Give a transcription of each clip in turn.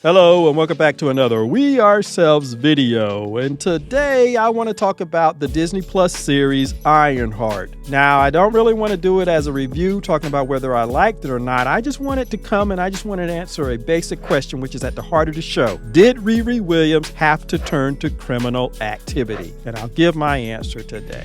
Hello and welcome back to another We Ourselves video. And today I want to talk about the Disney Plus series Ironheart. Now, I don't really want to do it as a review talking about whether I liked it or not. I just wanted to come and I just wanted to answer a basic question which is at the heart of the show. Did Riri Williams have to turn to criminal activity? And I'll give my answer today.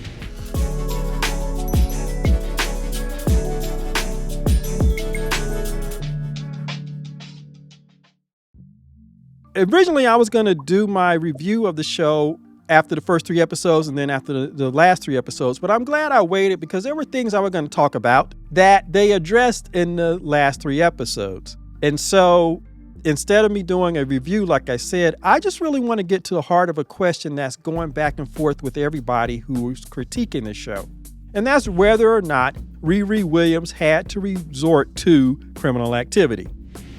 Originally, I was going to do my review of the show after the first 3 episodes and then after the last 3 episodes, but I'm glad I waited because there were things I was going to talk about that they addressed in the last 3 episodes. And so instead of me doing a review, like I said, I just really want to get to the heart of a question that's going back and forth with everybody who's critiquing the show. And that's whether or not Riri Williams had to resort to criminal activity.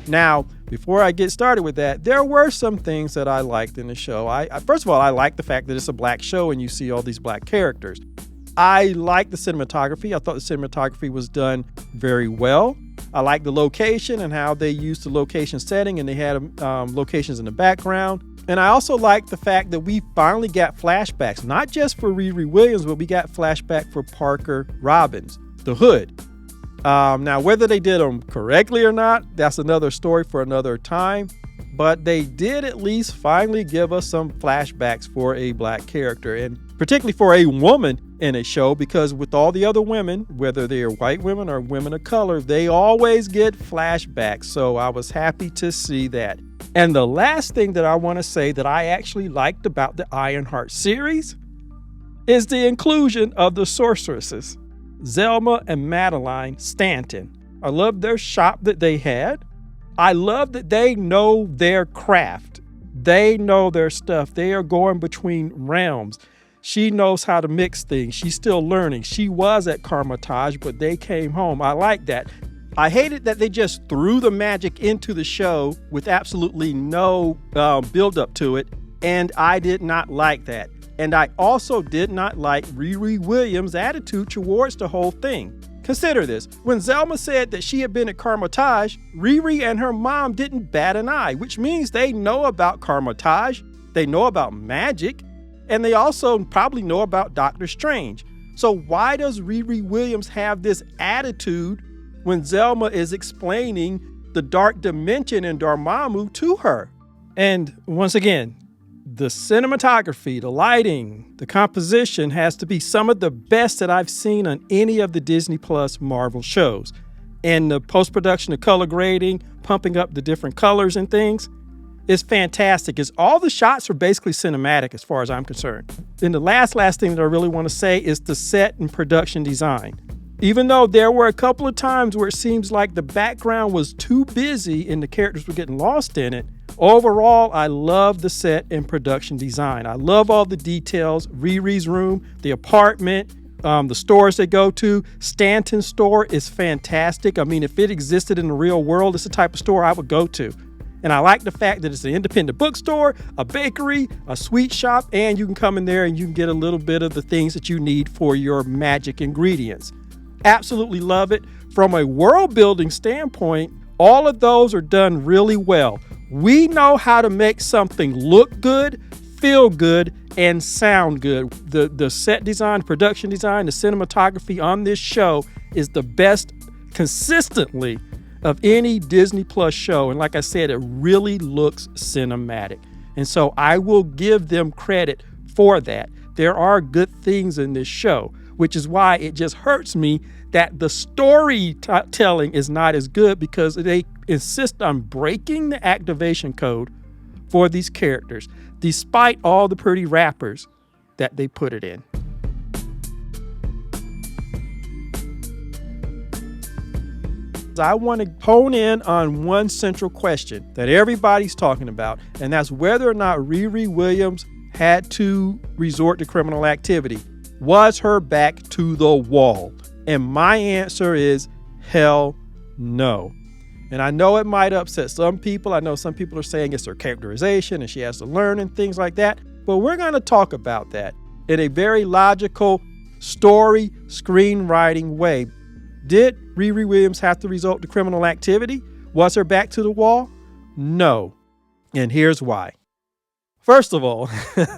Now, before I get started with that, there were some things that I liked in the show. First of all, I like the fact that it's a black show and you see all these black characters. I like the cinematography. I thought the cinematography was done very well. I like the location and how they used the location setting and they had locations in the background. And I also like the fact that we finally got flashbacks, not just for Riri Williams, but we got flashback for Parker Robbins, the Hood. Now, whether they did them correctly or not, that's another story for another time. But they did at least finally give us some flashbacks for a black character, and particularly for a woman in a show, because with all the other women, whether they are white women or women of color, they always get flashbacks. So I was happy to see that. And the last thing that I want to say that I actually liked about the Ironheart series is the inclusion of the sorceresses. Zelma and Madeline Stanton. I love their shop that they had. I love that they know their craft. They know their stuff. They are going between realms. She knows how to mix things. She's still learning. She was at Carmitage, but they came home. I like that. I hated that they just threw the magic into the show with absolutely no build up to it. And I did not like that. And I also did not like Riri Williams' attitude towards the whole thing. Consider this. When Zelma said that she had been at Carmitage, Riri and her mom didn't bat an eye, which means they know about Carmitage, they know about magic, and they also probably know about Doctor Strange. So why does Riri Williams have this attitude when Zelma is explaining the dark dimension in Dormammu to her? And once again, the cinematography, the lighting, the composition has to be some of the best that I've seen on any of the Disney Plus Marvel shows. And the post-production, the color grading, pumping up the different colors and things is fantastic. All the shots are basically cinematic as far as I'm concerned. Then the last thing that I really want to say is the set and production design. Even though there were a couple of times where it seems like the background was too busy and the characters were getting lost in it, overall, I love the set and production design. I love all the details. Riri's room, the apartment, the stores they go to. Stanton's store is fantastic. I mean, if it existed in the real world, it's the type of store I would go to. And I like the fact that it's an independent bookstore, a bakery, a sweet shop, and you can come in there and you can get a little bit of the things that you need for your magic ingredients. Absolutely love it. From a world building standpoint, all of those are done really well. We know how to make something look good, feel good, and sound good. The set design, production design, the cinematography on this show is the best consistently of any Disney Plus show. And like I said, it really looks cinematic. And so I will give them credit for that. There are good things in this show, which is why it just hurts me that the storytelling is not as good because they insist on breaking the activation code for these characters, despite all the pretty wrappers that they put it in. I want to hone in on one central question that everybody's talking about, and that's whether or not Riri Williams had to resort to criminal activity. Was her back to the wall? And my answer is hell no. And I know it might upset some people. I know some people are saying it's her characterization and she has to learn and things like that. But we're going to talk about that in a very logical story screenwriting way. Did Riri Williams have to resort to criminal activity? Was her back to the wall? No. And here's why. First of all,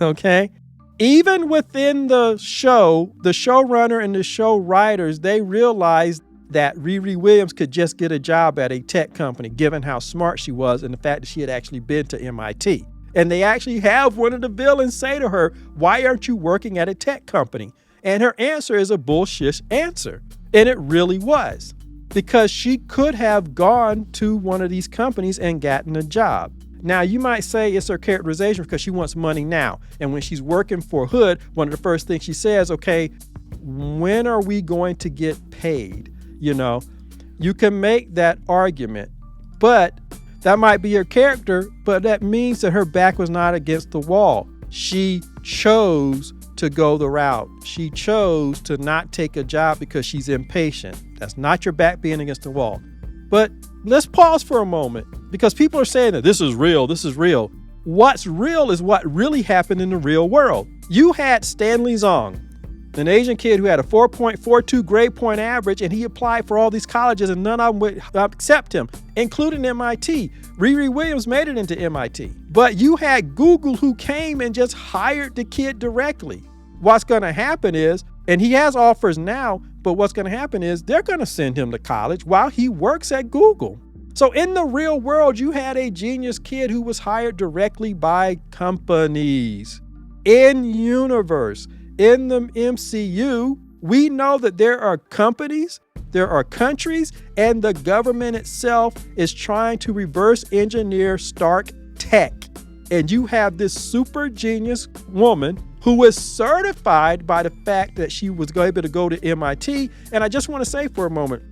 okay, even within the show, the showrunner and the show writers, they realized that Riri Williams could just get a job at a tech company, given how smart she was and the fact that she had actually been to MIT. And they actually have one of the villains say to her, "Why aren't you working at a tech company?" And her answer is a bullshit answer. And it really was, because she could have gone to one of these companies and gotten a job. Now, you might say it's her characterization because she wants money now. And when she's working for Hood, one of the first things she says, okay, when are we going to get paid? You know, you can make that argument, but that might be her character, but that means that her back was not against the wall. She chose to go the route. She chose to not take a job because she's impatient. That's not your back being against the wall. But let's pause for a moment, because people are saying that this is real, this is real. What's real is what really happened in the real world. You had Stanley Zong, an Asian kid who had a 4.42 grade point average, and he applied for all these colleges and none of them would accept him, including MIT. Riri Williams made it into MIT. But you had Google who came and just hired the kid directly. What's going to happen is, and he has offers now, but what's going to happen is they're going to send him to college while he works at Google. So in the real world, you had a genius kid who was hired directly by companies. In universe, in the MCU, we know that there are companies, there are countries, and the government itself is trying to reverse engineer Stark tech. And you have this super genius woman who was certified by the fact that she was able to go to MIT. And I just want to say for a moment,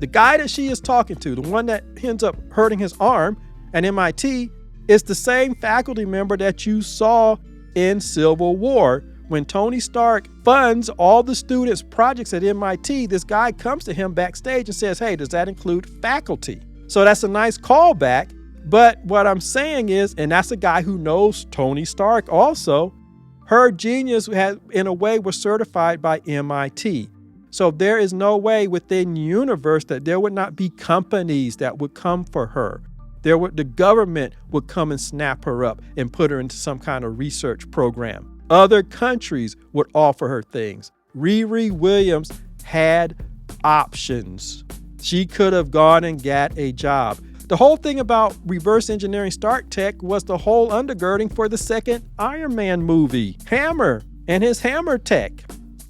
the guy that she is talking to, the one that ends up hurting his arm at MIT, is the same faculty member that you saw in Civil War. When Tony Stark funds all the students' projects at MIT, this guy comes to him backstage and says, hey, does that include faculty? So that's a nice callback. But what I'm saying is, and that's a guy who knows Tony Stark also, her genius had, in a way, was certified by MIT. So there is no way within universe that there would not be companies that would come for her. The government would come and snap her up and put her into some kind of research program. Other countries would offer her things. Riri Williams had options. She could have gone and got a job. The whole thing about reverse engineering Stark Tech was the whole undergirding for the second Iron Man movie, Hammer and his hammer tech.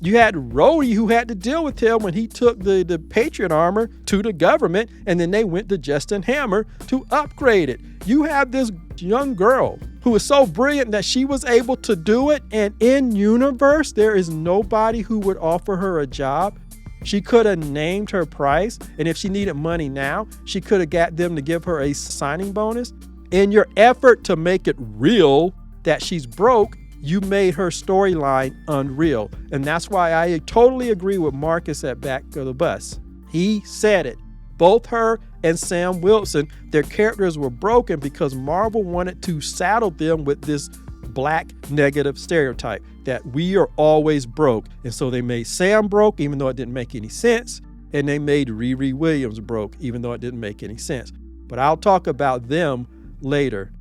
You had Rhodey who had to deal with him when he took the Patriot armor to the government, and then they went to Justin Hammer to upgrade it. You have this young girl who is so brilliant that she was able to do it, and in universe, there is nobody who would offer her a job. She could have named her price, and if she needed money now, she could have got them to give her a signing bonus. In your effort to make it real that she's broke, you made her storyline unreal. And that's why I totally agree with Marcus at Back of the Bus. He said it. Both her and Sam Wilson, their characters were broken because Marvel wanted to saddle them with this black negative stereotype that we are always broke. And so they made Sam broke, even though it didn't make any sense. And they made Riri Williams broke, even though it didn't make any sense. But I'll talk about them later.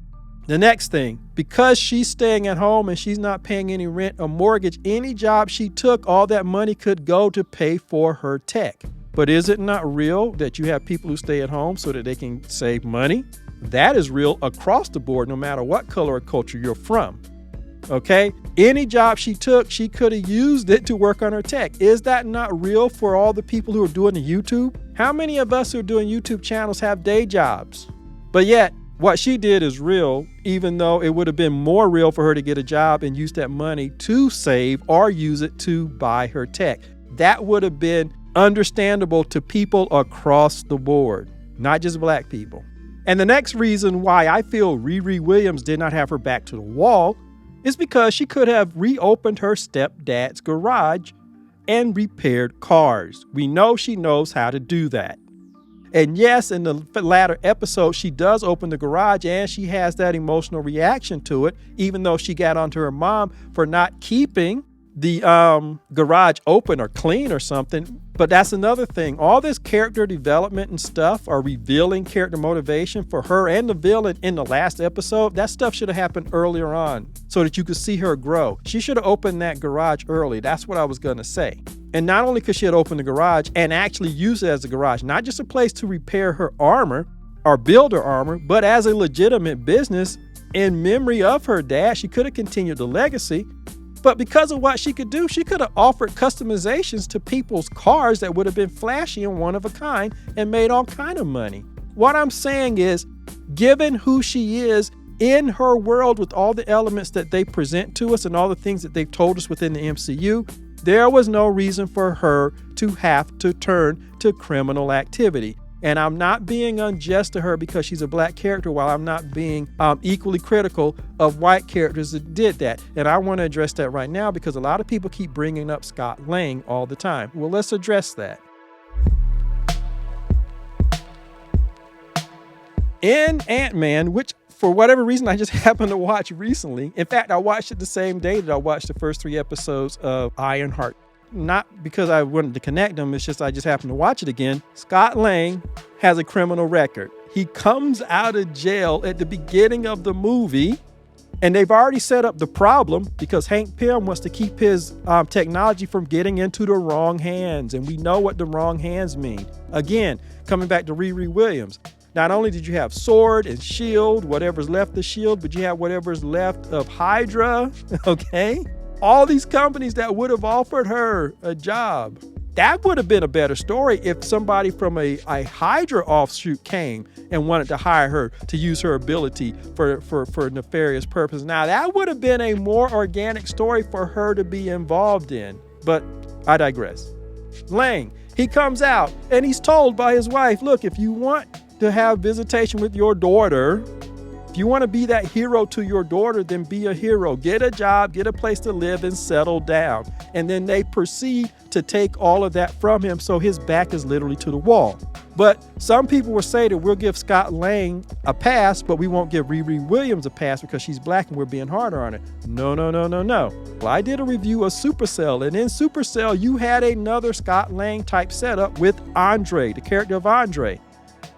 The next thing, because she's staying at home and she's not paying any rent or mortgage, any job she took, all that money could go to pay for her tech. But is it not real that you have people who stay at home so that they can save money? That is real across the board, no matter what color or culture you're from. Okay? Any job she took, she could have used it to work on her tech. Is that not real for all the people who are doing the YouTube? How many of us who are doing YouTube channels have day jobs? But yet, what she did is real, even though it would have been more real for her to get a job and use that money to save or use it to buy her tech. That would have been understandable to people across the board, not just black people. And the next reason why I feel Riri Williams did not have her back to the wall is because she could have reopened her stepdad's garage and repaired cars. We know she knows how to do that. And yes, in the latter episode, she does open the garage and she has that emotional reaction to it, even though she got onto her mom for not keeping the garage open or clean or something. But that's another thing. All this character development and stuff, or revealing character motivation for her and the villain in the last episode, that stuff should have happened earlier on so that you could see her grow. She should have opened that garage early. That's what I was going to say. And not only could she have opened the garage and actually use it as a garage, not just a place to repair her armor or build her armor, but as a legitimate business in memory of her dad. She could have continued the legacy. But because of what she could do, she could have offered customizations to people's cars that would have been flashy and one of a kind and made all kind of money. What I'm saying is, given who she is in her world with all the elements that they present to us and all the things that they've told us within the MCU, there was no reason for her to have to turn to criminal activity. And I'm not being unjust to her because she's a black character, while I'm not being equally critical of white characters that did that. And I want to address that right now because a lot of people keep bringing up Scott Lang all the time. Well, let's address that. In Ant-Man, which for whatever reason I just happened to watch recently. In fact, I watched it the same day that I watched the first 3 episodes of Ironheart. Not because I wanted to connect them, it's just I just happened to watch it again. Scott Lang has a criminal record. He comes out of jail at the beginning of the movie, and they've already set up the problem because Hank Pym wants to keep his technology from getting into the wrong hands, and we know what the wrong hands mean. Again, coming back to Riri Williams, not only did you have Sword and Shield, whatever's left of Shield, but you have whatever's left of Hydra, okay? All these companies that would have offered her a job. That would have been a better story if somebody from a Hydra offshoot came and wanted to hire her to use her ability for nefarious purpose. Now, that would have been a more organic story for her to be involved in. But I digress. Lang, he comes out and he's told by his wife, look, if you want to have visitation with your daughter, if you want to be that hero to your daughter, then be a hero. Get a job, get a place to live, and settle down. And then they proceed to take all of that from him, so his back is literally to the wall. But some people will say that we'll give Scott Lang a pass, but we won't give Riri Williams a pass because she's black and we're being harder on her. No. Well, I did a review of Supercell, and in Supercell, you had another Scott Lang type setup with Andre, the character of Andre.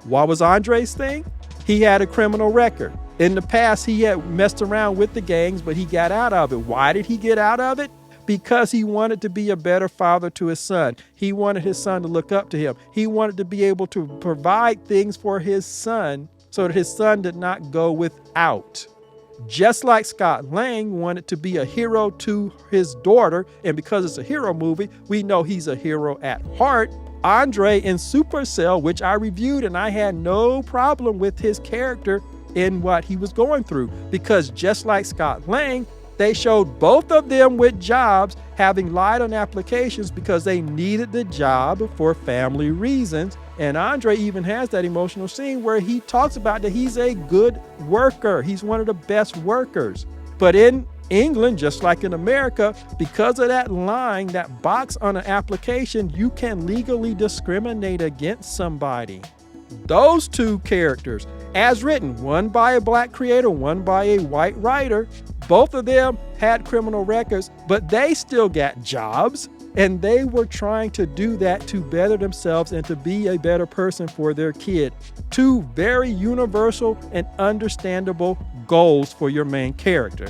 What was Andre's thing? He had a criminal record. In the past, he had messed around with the gangs, but he got out of it. Why did he get out of it? Because he wanted to be a better father to his son. He wanted his son to look up to him. He wanted to be able to provide things for his son so that his son did not go without. Just like Scott Lang wanted to be a hero to his daughter, and because it's a hero movie, we know he's a hero at heart. Andre in Supercell, which I reviewed, and I had no problem with his character in what he was going through, because just like Scott Lang, they showed both of them with jobs having lied on applications because they needed the job for family reasons. And Andre even has that emotional scene where he talks about that he's a good worker. He's one of the best workers. But in England, just like in America, because of that line, that box on an application, you can legally discriminate against somebody. Those two characters, as written, one by a black creator, one by a white writer, both of them had criminal records, but they still got jobs, and they were trying to do that to better themselves and to be a better person for their kid. Two very universal and understandable goals for your main character.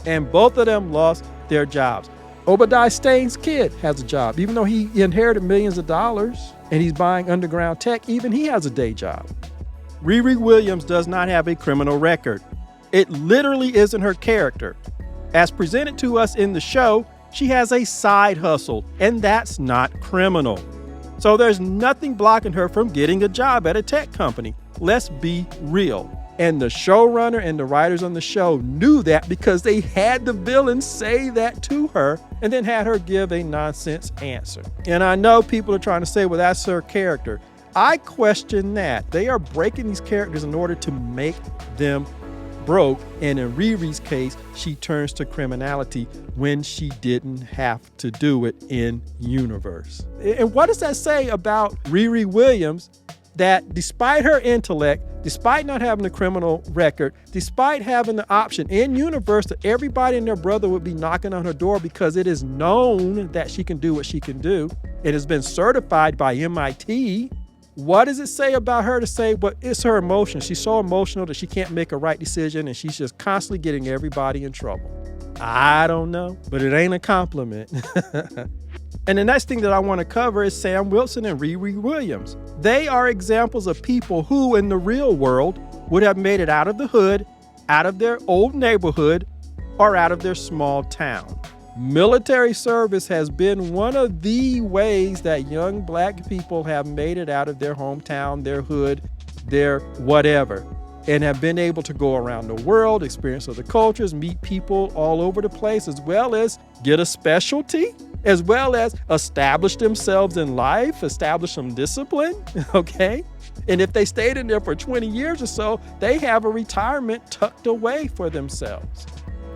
And both of them lost their jobs. Obadiah Stane's kid has a job. Even though he inherited millions of dollars and he's buying underground tech, even he has a day job. Riri Williams does not have a criminal record. It literally isn't her character. As presented to us in the show, she has a side hustle, and that's not criminal. So there's nothing blocking her from getting a job at a tech company. Let's be real. And the showrunner and the writers on the show knew that because they had the villain say that to her and then had her give a nonsense answer. And I know people are trying to say, well, that's her character. I question that. They are breaking these characters in order to make them broke. And in Riri's case, she turns to criminality when she didn't have to do it in universe. And what does that say about Riri Williams? That despite her intellect, despite not having a criminal record, despite having the option in universe that everybody and their brother would be knocking on her door because it is known that she can do what she can do. It has been certified by MIT. What does it say about her to say, but it's her emotion? She's so emotional that she can't make a right decision and she's just constantly getting everybody in trouble. I don't know, but it ain't a compliment. And the next thing that I want to cover is Sam Wilson and Riri Williams. They are examples of people who in the real world would have made it out of the hood, out of their old neighborhood, or out of their small town. Military service has been one of the ways that young black people have made it out of their hometown, their hood, their whatever, and have been able to go around the world, experience other cultures, meet people all over the place, as well as get a specialty, as well as establish themselves in life, establish some discipline, okay? And if they stayed in there for 20 years or so, they have a retirement tucked away for themselves.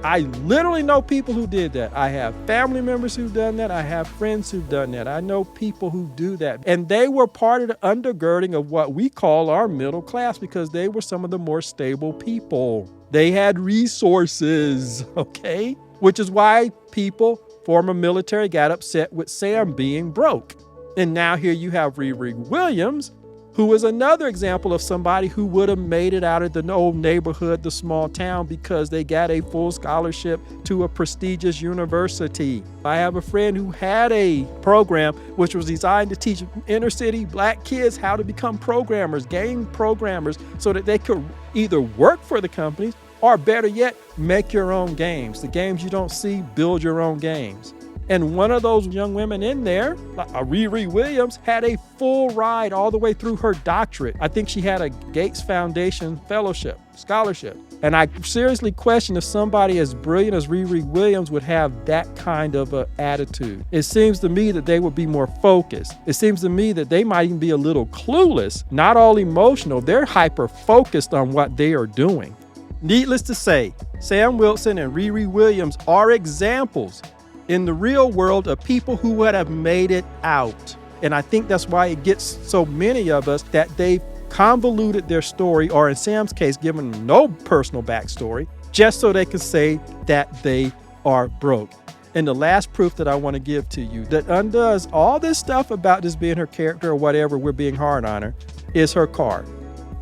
I literally know people who did that. I have family members who've done that. I have friends who've done that. I know people who do that. And they were part of the undergirding of what we call our middle class because they were some of the more stable people. They had resources, okay? Which is why people, former military, got upset with Sam being broke. And now here you have Riri Williams, who is another example of somebody who would have made it out of the old neighborhood, the small town, because they got a full scholarship to a prestigious university. I have a friend who had a program which was designed to teach inner city black kids how to become programmers, game programmers, so that they could either work for the companies or better yet, make your own games. The games you don't see, build your own games. And one of those young women in there, Riri Williams, had a full ride all the way through her doctorate. I think she had a Gates Foundation fellowship, scholarship. And I seriously question if somebody as brilliant as Riri Williams would have that kind of attitude. It seems to me that they would be more focused. It seems to me that they might even be a little clueless, not all emotional. They're hyper-focused on what they are doing. Needless to say, Sam Wilson and Riri Williams are examples in the real world of people who would have made it out. And I think that's why it gets so many of us that they've convoluted their story, or in Sam's case, given them no personal backstory, just so they can say that they are broke. And the last proof that I want to give to you that undoes all this stuff about this being her character or whatever, we're being hard on her, is her car.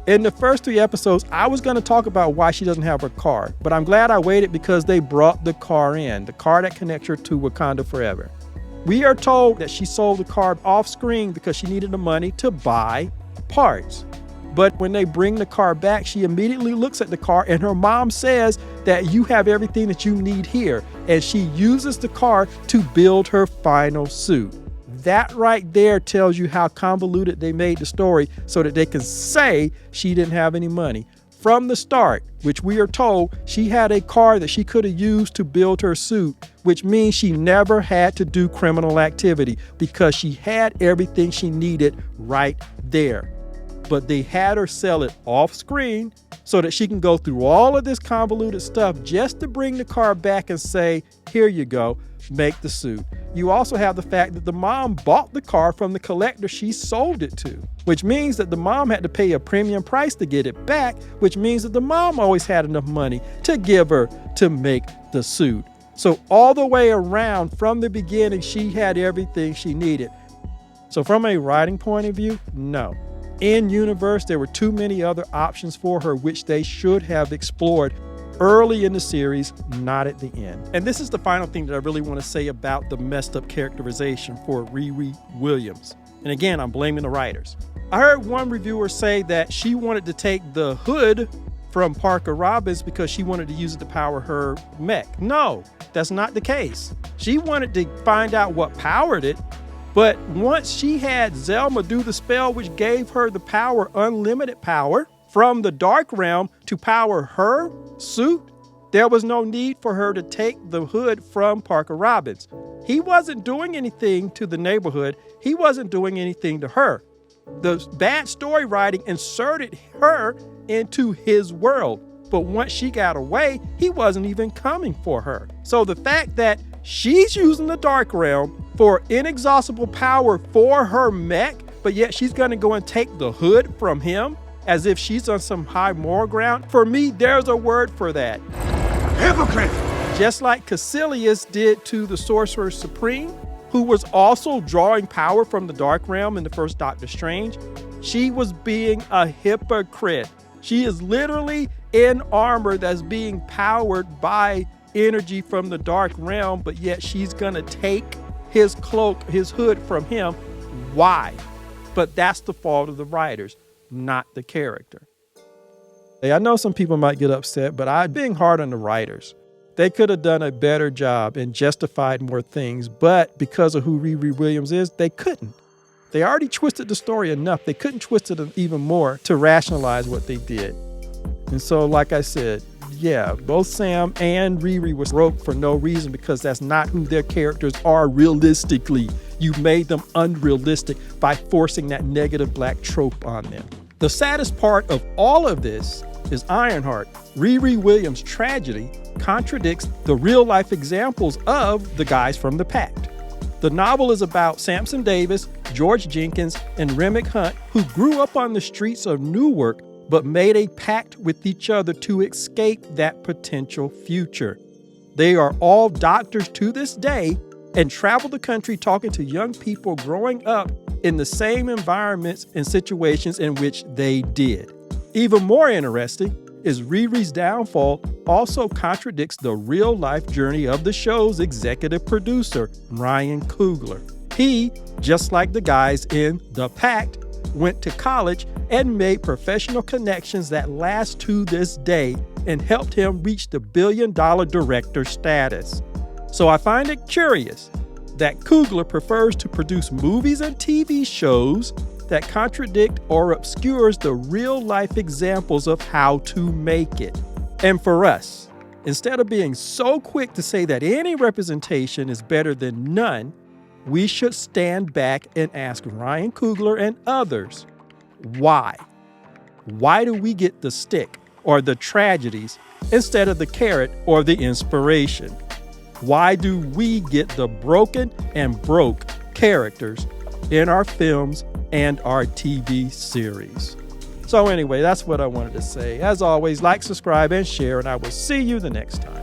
In the first 3 episodes, I was going to talk about why she doesn't have her car, but I'm glad I waited because they brought the car in, the car that connects her to Wakanda Forever. We are told that she sold the car off screen because she needed the money to buy parts. But when they bring the car back, she immediately looks at the car and her mom says that you have everything that you need here. And she uses the car to build her final suit. That right there tells you how convoluted they made the story so that they can say she didn't have any money. From the start, which we are told, she had a car that she could have used to build her suit, which means she never had to do criminal activity because she had everything she needed right there. But they had her sell it off screen so that she can go through all of this convoluted stuff just to bring the car back and say, here you go, make the suit. You also have the fact that the mom bought the car from the collector she sold it to, which means that the mom had to pay a premium price to get it back, which means that the mom always had enough money to give her to make the suit. So all the way around, from the beginning, she had everything she needed. So from a writing point of view, no. In universe, there were too many other options for her, which they should have explored early in the series, not at the end. And this is the final thing that I really want to say about the messed up characterization for Riri Williams. And again, I'm blaming the writers. I heard one reviewer say that she wanted to take the hood from Parker Robbins because she wanted to use it to power her mech. No, that's not the case. She wanted to find out what powered it. But once she had Zelma do the spell which gave her the power, unlimited power, from the Dark Realm to power her suit, there was no need for her to take the hood from Parker Robbins. He wasn't doing anything to the neighborhood. He wasn't doing anything to her. The bad story writing inserted her into his world. But once she got away, he wasn't even coming for her. So the fact that she's using the Dark Realm for inexhaustible power for her mech, but yet she's going to go and take the hood from him, as if she's on some high moral ground. For me, there's a word for that. Hypocrite! Just like Caecilius did to the Sorcerer Supreme, who was also drawing power from the Dark Realm in the first Doctor Strange, she was being a hypocrite. She is literally in armor that's being powered by energy from the Dark Realm, but yet she's gonna take his cloak, his hood from him. Why? But that's the fault of the writers, not the character. Hey, I know some people might get upset, but I'm being hard on the writers. They could have done a better job and justified more things, but because of who Riri Williams is, they couldn't. They already twisted the story enough. They couldn't twist it even more to rationalize what they did. And so, like I said, yeah, both Sam and Riri was broke for no reason because that's not who their characters are realistically. You made them unrealistic by forcing that negative black trope on them. The saddest part of all of this is Ironheart. Riri Williams' tragedy contradicts the real-life examples of the guys from the Pact. The novel is about Samson Davis, George Jenkins, and Remick Hunt, who grew up on the streets of Newark but made a pact with each other to escape that potential future. They are all doctors to this day and travel the country talking to young people growing up in the same environments and situations in which they did. Even more interesting is Riri's downfall also contradicts the real-life journey of the show's executive producer, Ryan Coogler. He, just like the guys in The Pact, went to college and made professional connections that last to this day and helped him reach the billion-dollar director status. So I find it curious that Coogler prefers to produce movies and TV shows that contradict or obscures the real-life examples of how to make it. And for us, instead of being so quick to say that any representation is better than none, we should stand back and ask Ryan Coogler and others, why? Why do we get the stick or the tragedies instead of the carrot or the inspiration? Why do we get the broken and broke characters in our films and our TV series? So anyway, that's what I wanted to say. As always, like, subscribe, and share, and I will see you the next time.